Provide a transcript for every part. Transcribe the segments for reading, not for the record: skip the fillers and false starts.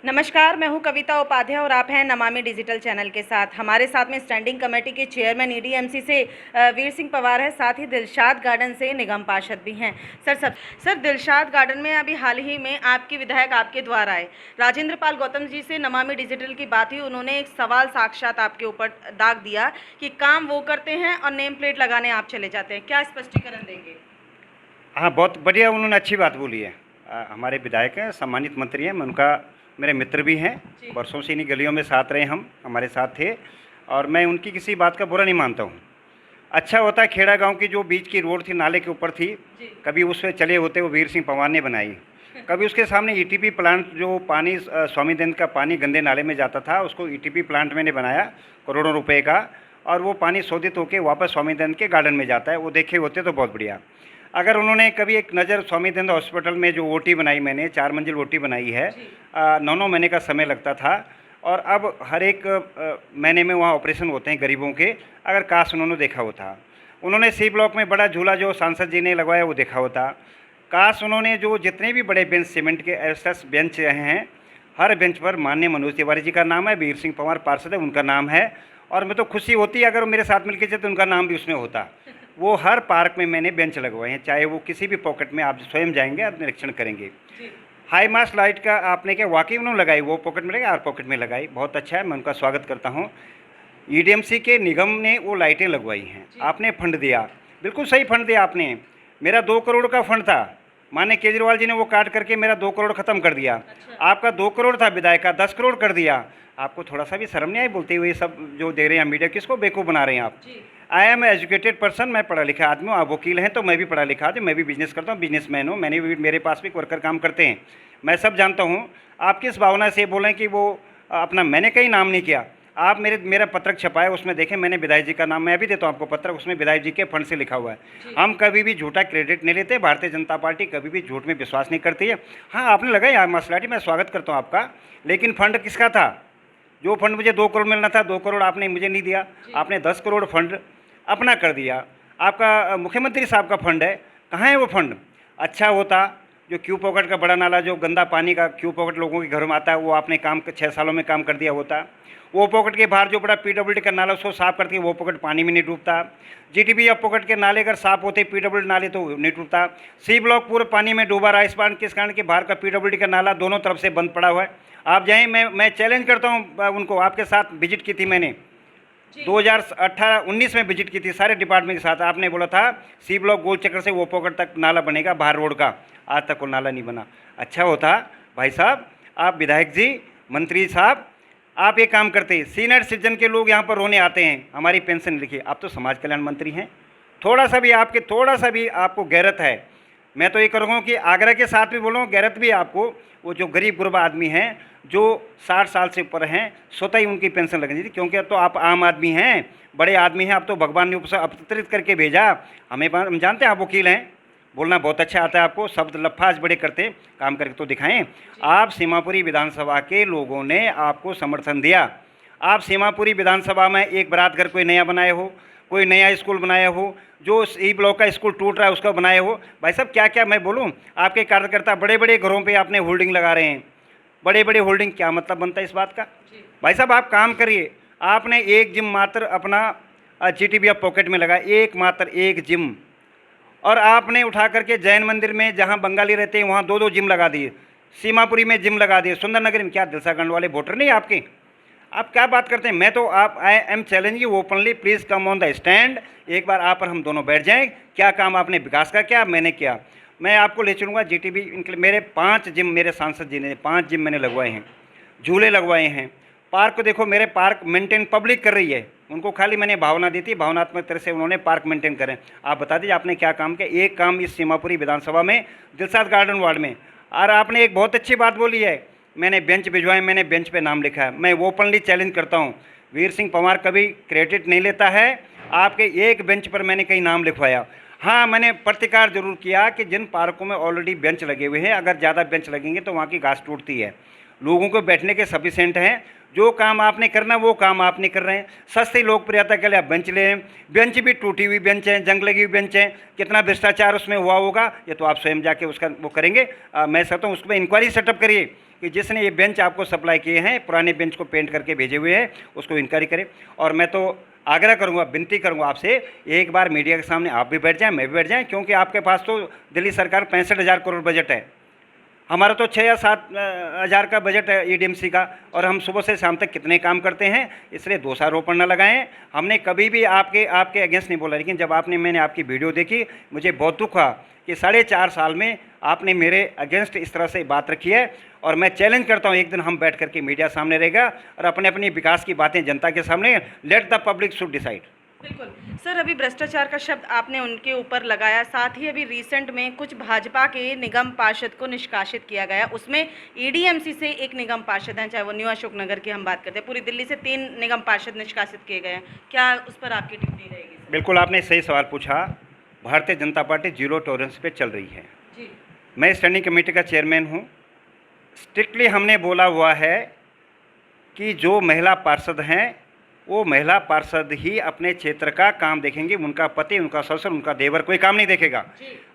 नमस्कार, मैं हूं कविता उपाध्याय और आप हैं नमामि डिजिटल चैनल के साथ। हमारे साथ में स्टैंडिंग कमेटी के चेयरमैन ईडीएमसी से वीर सिंह पवार है, साथ ही दिलशाद गार्डन से निगम पार्षद भी हैं। सर दिलशाद गार्डन में अभी हाल ही में आपके विधायक आपके द्वारा आए, राजेंद्र पाल गौतम जी से नमामि डिजिटल की बात हुई। उन्होंने एक सवाल साक्षात आपके ऊपर दाग दिया कि काम वो करते हैं और नेम प्लेट लगाने आप चले जाते हैं। क्या स्पष्टीकरण देंगे? हाँ, बहुत बढ़िया, उन्होंने अच्छी बात बोली है। हमारे विधायक हैं, सम्मानित मंत्री हैं, मैं उनका मेरे मित्र भी हैं। वर्षों से इन्हीं गलियों में साथ रहे, हम हमारे साथ थे और मैं उनकी किसी बात का बुरा नहीं मानता हूँ। अच्छा होता है, खेड़ा गांव की जो बीच की रोड थी, नाले के ऊपर थी, कभी उस पर चले होते वो वीर सिंह पंवार ने बनाई। कभी उसके सामने ईटीपी प्लांट, जो पानी स्वामीगंज का पानी गंदे नाले में जाता था, उसको ईटीपी प्लांट मैंने बनाया करोड़ों रुपए का, और वो पानी शोधित होकर वापस स्वामीगंज के गार्डन में जाता है। वो देखे होते तो बहुत बढ़िया। अगर उन्होंने कभी एक नज़र स्वामीगंज हॉस्पिटल में जो ओटी बनाई, मैंने 4 मंजिल ओटी बनाई है, 9 महीने का समय लगता था, और अब हर एक महीने में वहाँ ऑपरेशन होते हैं गरीबों के। अगर काश उन्होंने देखा होता। उन्होंने सी ब्लॉक में बड़ा झूला जो सांसद जी ने लगवाया वो देखा होता। काश उन्होंने जो जितने भी बड़े बेंच, सीमेंट के एसएस बेंच हैं, हर बेंच पर माननीय मनोज तिवारी जी का नाम है, वीर सिंह पंवार पार्षद है, उनका नाम है। और मैं तो खुशी होती अगर वो मेरे साथ मिलकर चलते तो उनका नाम भी उसमें होता। वो हर पार्क में मैंने बेंच लगवाए हैं, चाहे वो किसी भी पॉकेट में, आप स्वयं जाएंगे, आप निरीक्षण करेंगे। हाई मास्ट लाइट का आपने क्या वाकई उन्होंने लगाई, वो पॉकेट में लगाई और पॉकेट में लगाई, बहुत अच्छा है, मैं उनका स्वागत करता हूँ। ईडीएमसी के निगम ने वो लाइटें लगवाई हैं, आपने फंड दिया, बिल्कुल सही फंड दिया आपने। मेरा 2 करोड़ का फंड था, माननीय केजरीवाल जी ने वो काट करके मेरा 2 करोड़ ख़त्म कर दिया। आपका 2 करोड़ था, विधायक का 10 करोड़ कर दिया। आपको थोड़ा सा भी शर्म नहीं आई बोलते हुए? सब जो दे रहे हैं मीडिया, किसको बेवकूफ़ बना रहे हैं आप? आई एम एजुकेटेड पर्सन, मैं पढ़ा लिखा आदमी हूँ। आप वकील हैं तो मैं भी पढ़ा लिखा आदमी, मैं भी बिजनेस करता हूँ, बिजनेसमैन हूँ, मैंने भी, मेरे पास भी वर्कर काम करते हैं, मैं सब जानता हूँ। आप किस भावना से बोलें कि वो अपना, मैंने कहीं नाम नहीं किया। आप मेरा पत्रक छपाया, उसमें देखें मैंने विधायक जी का नाम, मैं अभी देता हूँ आपको पत्रक, उसमें विधायक जी के फंड से लिखा हुआ है। हम कभी भी झूठा क्रेडिट नहीं लेते, भारतीय जनता पार्टी कभी भी झूठ में विश्वास नहीं करती है। हाँ, आपने लगाई मसलाटी, मैं स्वागत करता हूँ आपका, लेकिन फंड किसका था? जो फंड मुझे 2 करोड़ मिलना था, 2 करोड़ आपने मुझे नहीं दिया, आपने 10 करोड़ फंड अपना कर दिया। आपका मुख्यमंत्री साहब का फंड है, कहाँ है वो फंड? अच्छा होता जो क्यू पॉकेट का बड़ा नाला, जो गंदा पानी का क्यू पॉकेट लोगों के घरों में आता है, वो आपने काम 6 सालों में काम कर दिया होता। वो पॉकेट के बाहर जो बड़ा पीडब्ल्यूडी का नाला, उसको साफ करके वो पॉकेट पानी में नहीं डूबता। जीटीबी या पॉकेट के नाले अगर साफ होते, पीडब्ल्यूडी नाले, तो नहीं डूबता। सी ब्लॉक पूरे पानी में डूबा रहा, इस बार किस कारण के बाहर का पीडब्ल्यूडी का नाला दोनों तरफ से बंद पड़ा हुआ है। आप जाएँ, मैं चैलेंज करता हूँ उनको, आपके साथ विजिट की थी मैंने 2018-19 में विजिट की थी सारे डिपार्टमेंट के साथ। आपने बोला था सी ब्लॉक गोल चक्कर से वो पॉकेट तक नाला बनेगा बाहर रोड का, आज तक वो नाला नहीं बना। अच्छा होता भाई साहब, आप विधायक जी, मंत्री साहब, आप ये काम करते। सीनियर सिटीजन के लोग यहाँ पर रोने आते हैं, हमारी पेंशन लिखिए। आप तो समाज कल्याण मंत्री हैं, थोड़ा सा भी आपको गैरत है। मैं तो ये करूँगा कि आग्रह के साथ भी बोलूँ, गैरत भी आपको, वो जो गरीब गुरबा आदमी हैं, जो 60 साल से ऊपर हैं, स्वतः ही उनकी पेंशन लगनी थी, क्योंकि अब तो आप आम आदमी हैं, बड़े आदमी हैं, अब तो भगवान ने अवतरित करके भेजा हमें। हम जानते हैं आप वकील हैं, बोलना बहुत अच्छा आता है आपको, शब्द लफ्फाज बड़े करते, काम करके तो दिखाएं। आप सीमापुरी विधानसभा के लोगों ने आपको समर्थन दिया। आप सीमापुरी विधानसभा में एक बारात घर कोई नया बनाए हो, कोई नया स्कूल बनाया हो, जो ई ब्लॉक का स्कूल टूट रहा है उसका बनाए हो। भाई साहब क्या क्या मैं बोलूँ, आपके कार्यकर्ता बड़े बड़े घरों पे आपने होल्डिंग लगा रहे हैं, बड़े बड़े होल्डिंग, क्या मतलब बनता है इस बात का? भाई साहब आप काम करिए। आपने एक जिम मात्र अपना जीटीबी पॉकेट में लगा, एक मात्र एक जिम, और आपने उठा करके जैन मंदिर में जहाँ बंगाली रहते हैं वहाँ 2-2 जिम लगा दिए, सीमापुरी में जिम लगा दिए, सुंदरनगर में। क्या दिलसागंज वाले वोटर नहीं आपके? आप क्या बात करते हैं? मैं तो I am challenge you openly, please come on the stand. एक बार आप और हम दोनों बैठ जाएं, क्या काम आपने विकास का किया, मैंने किया। मैं आपको ले चलूँगा जीटीबी, मेरे 5 जिम, मेरे सांसद जी ने 5 जिम मैंने लगवाए हैं, झूले लगवाए हैं। पार्क को देखो, मेरे पार्क मेंटेन पब्लिक कर रही है, उनको खाली मैंने भावना दी थी, भावनात्मक तरह से उन्होंने पार्क मेंटेन करें। आप बता दीजिए आपने क्या काम किया? एक काम इस सीमापुरी विधानसभा में, दिलशाद गार्डन वार्ड में। और आपने एक बहुत अच्छी बात बोली है, मैंने बेंच भिजवाए, मैंने बेंच पे नाम लिखा है। मैं ओपनली चैलेंज करता हूँ, वीर सिंह पंवार कभी क्रेडिट नहीं लेता है, आपके एक बेंच पर मैंने कहीं नाम लिखवाया। हाँ, मैंने प्रतिकार जरूर किया कि जिन पार्कों में ऑलरेडी बेंच लगे हुए हैं, अगर ज़्यादा बेंच लगेंगे तो वहाँ की घास टूटती है, लोगों को बैठने के सफिशेंट हैं। जो काम आपने करना वो काम आप नहीं कर रहे हैं। सस्ती लोकप्रियता के लिए आप बेंच ले, बेंच भी टूटी हुई बेंच है, जंग लगी हुई बेंच है, कितना भ्रष्टाचार उसमें हुआ होगा ये तो आप स्वयं जाके उसका वो करेंगे। मैं चाहता हूँ उसमें इंक्वायरी सेटअप करिए कि जिसने ये बेंच आपको सप्लाई किए हैं, पुराने बेंच को पेंट करके भेजे हुए हैं, उसको इंक्वायरी करें। और मैं तो आग्रह करूंगा, विनती करूंगा आपसे, एक बार मीडिया के सामने आप भी बैठ जाएं, मैं भी बैठ जाएं, क्योंकि आपके पास तो दिल्ली सरकार 65,000 करोड़ बजट है, हमारा तो 6 या 7 हज़ार का बजट है ईडीएमसी का, और हम सुबह से शाम तक कितने काम करते हैं, इसलिए दोषारोपण न लगाएं। हमने कभी भी आपके अगेंस्ट नहीं बोला, लेकिन जब मैंने आपकी वीडियो देखी, मुझे बहुत दुख हुआ कि 4.5 साल में आपने मेरे अगेंस्ट इस तरह से बात रखी है। और मैं चैलेंज करता हूं, एक दिन हम बैठ करके मीडिया सामने रहेगा और अपने विकास की बातें जनता के सामने, let the public should decide. बिल्कुल सर, अभी भ्रष्टाचार का शब्द आपने उनके ऊपर लगाया, साथ ही अभी रिसेंट में कुछ भाजपा के निगम पार्षद को निष्कासित किया गया, उसमें ईडीएमसी से एक निगम पार्षद हैं, चाहे वो न्यू अशोक नगर की हम बात करते हैं, पूरी दिल्ली से 3 निगम पार्षद निष्कासित किए गए हैं, क्या उस पर आपकी टिप्पणी रहेगी सर? बिल्कुल, आपने सही सवाल पूछा। Bharatiya Janata party zero tolerance पे चल रही है जी। मैं स्टैंडिंग कमेटी का चेयरमैन हूँ। स्ट्रिक्टली हमने बोला हुआ है कि जो महिला पार्षद हैं वो महिला पार्षद ही अपने क्षेत्र का काम देखेंगे, उनका पति, उनका ससुर, उनका देवर कोई काम नहीं देखेगा।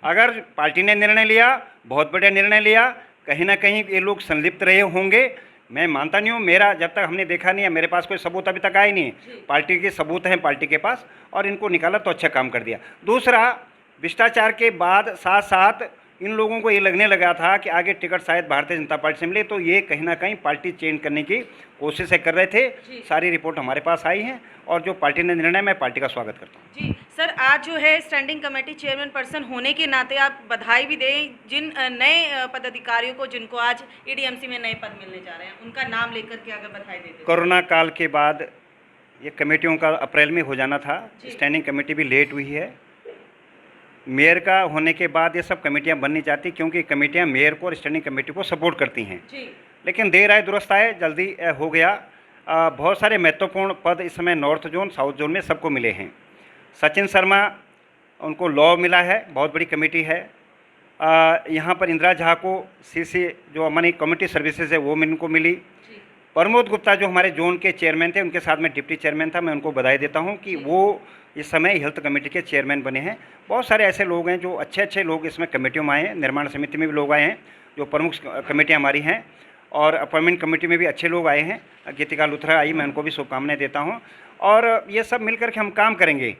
अगर पार्टी ने निर्णय लिया, बहुत बढ़िया निर्णय लिया, कहीं ना कहीं ये लोग संलिप्त रहे होंगे, मैं मानता नहीं हूँ। मेरा जब तक हमने देखा नहीं है, मेरे पास कोई सबूत अभी तक आया नहीं है। पार्टी के सबूत हैं पार्टी के पास, और इनको निकाला तो अच्छा काम कर दिया। दूसरा, भ्रष्टाचार के बाद साथ साथ इन लोगों को ये लगने लगा था कि आगे टिकट शायद भारतीय जनता पार्टी से मिले, तो ये कहीं ना कहीं पार्टी चेंज करने की कोशिशें कर रहे थे। सारी रिपोर्ट हमारे पास आई है, और जो पार्टी ने निर्णय, मैं पार्टी का स्वागत करता हूँ। जी सर, आज जो है स्टैंडिंग कमेटी चेयरमैन पर्सन होने के नाते आप बधाई भी दें जिन नए पदाधिकारियों को जिनको आज ईडीएमसी में नए पद मिलने जा रहे हैं, उनका नाम लेकर के अगर बधाई देते। कोरोना काल के बाद ये कमेटियों का अप्रैल में हो जाना था, स्टैंडिंग कमेटी भी लेट हुई है। मेयर का होने के बाद ये सब कमेटियां बननी चाहती, क्योंकि कमेटियां मेयर को और स्टैंडिंग कमेटी को सपोर्ट करती हैं। लेकिन देर आए दुरुस्त आए, जल्दी हो गया। बहुत सारे महत्वपूर्ण पद इस समय नॉर्थ जोन, साउथ जोन में सबको मिले हैं। सचिन शर्मा, उनको लॉ मिला है, बहुत बड़ी कमेटी है। यहाँ पर इंदिरा झा को सीसी जो हमारी कम्युनिटी सर्विसेज है वो इनको मिली। प्रमोद गुप्ता जो हमारे जोन के चेयरमैन थे, उनके साथ में डिप्टी चेयरमैन था, मैं उनको बधाई देता हूं कि वो इस समय हेल्थ कमेटी के चेयरमैन बने हैं। बहुत सारे ऐसे लोग हैं जो अच्छे लोग इसमें कमेटियों में आए हैं। निर्माण समिति में भी लोग आए हैं जो प्रमुख कमेटियां हमारी हैं, और अपॉइंटमेंट कमेटी में भी अच्छे लोग आए हैं। गीतिका लुथरा आई, मैं उनको भी शुभकामनाएं देता हूँ। और ये सब मिलकर के हम काम करेंगे।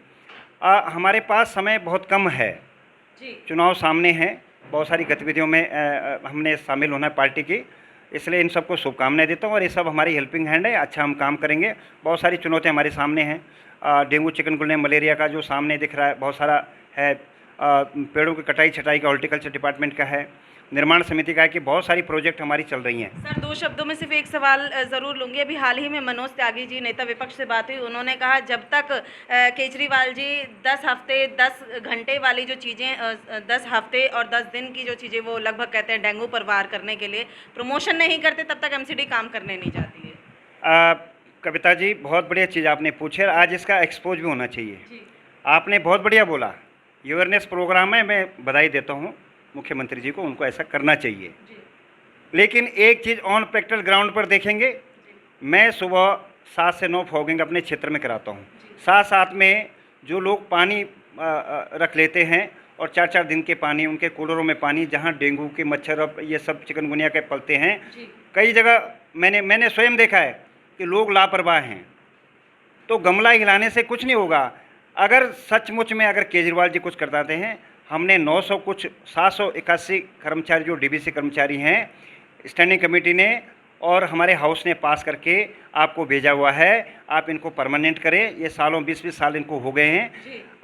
हमारे पास समय बहुत कम है, चुनाव सामने हैं, बहुत सारी गतिविधियों में हमने शामिल होना है पार्टी की, इसलिए इन सबको शुभकामनाएं देता हूँ। और ये सब हमारी हेल्पिंग हैंड है, अच्छा हम काम करेंगे। बहुत सारी चुनौतियाँ हमारे सामने हैं। डेंगू, चिकनगुनिया, मलेरिया का जो सामने दिख रहा है, बहुत सारा है। पेड़ों की कटाई छटाई का हॉर्टिकल्चर डिपार्टमेंट का है। निर्माण समिति का है कि बहुत सारी प्रोजेक्ट हमारी चल रही हैं। सर, 2 शब्दों में सिर्फ एक सवाल ज़रूर लूँगी। अभी हाल ही में मनोज त्यागी जी, नेता विपक्ष से बात हुई, उन्होंने कहा जब तक केजरीवाल जी 10 हफ्ते 10 घंटे वाली जो चीज़ें 10 हफ्ते और 10 दिन की जो चीज़ें वो लगभग कहते हैं डेंगू पर वार करने के लिए प्रमोशन नहीं करते, तब तक एमसीडी काम करने नहीं जाती है। कविता जी, बहुत बढ़िया चीज़ आपने पूछी, आज इसका एक्सपोज भी होना चाहिए। आपने बहुत बढ़िया बोला, अवेयरनेस प्रोग्राम है, मैं बधाई देता हूँ मुख्यमंत्री जी को, उनको ऐसा करना चाहिए। लेकिन एक चीज़ ऑन प्रैक्टिकल ग्राउंड पर देखेंगे, मैं सुबह 7 से 9 फॉगिंग अपने क्षेत्र में कराता हूँ। साथ में जो लोग पानी रख लेते हैं और 4-4 दिन के पानी, उनके कूलरों में पानी, जहाँ डेंगू के मच्छर और ये सब चिकनगुनिया के पलते हैं, कई जगह मैंने स्वयं देखा है कि लोग लापरवाह हैं। तो गमला हिलाने से कुछ नहीं होगा। अगर सचमुच में अगर केजरीवाल जी कुछ करते हैं, हमने 781 कर्मचारी जो डीबीसी कर्मचारी हैं स्टैंडिंग कमेटी ने और हमारे हाउस ने पास करके आपको भेजा हुआ है। आप इनको परमानेंट करें, ये सालों 20-20 साल इनको हो गए हैं।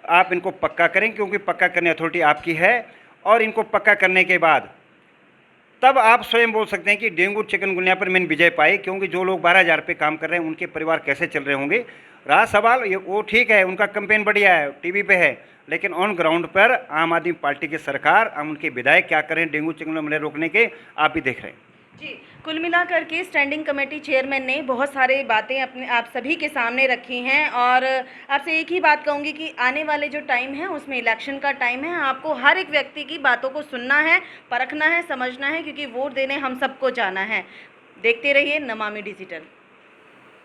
आप इनको पक्का करें, क्योंकि पक्का करने अथॉरिटी आपकी है। और इनको पक्का करने के बाद तब आप स्वयं बोल सकते हैं कि डेंगू चिकनगुनिया पर मैंने विजय पाई, क्योंकि जो लोग 12,000 पे काम कर रहे हैं उनके परिवार कैसे चल रहे होंगे। रहा सवाल, ये वो ठीक है, उनका कैंपेन बढ़िया है, टीवी पे है, लेकिन ऑन ग्राउंड पर आम आदमी पार्टी की सरकार, उनके विधायक क्या करें डेंगू चिकनगुनिया रोकने के, आप भी देख रहे हैं। जी, कुल मिलाकर के स्टैंडिंग कमेटी चेयरमैन ने बहुत सारी बातें अपने आप सभी के सामने रखी हैं, और आपसे एक ही बात कहूँगी कि आने वाले जो टाइम है उसमें इलेक्शन का टाइम है। आपको हर एक व्यक्ति की बातों को सुनना है, परखना है, समझना है, क्योंकि वोट देने हम सबको जाना है। देखते रहिए नमामि डिजिटल।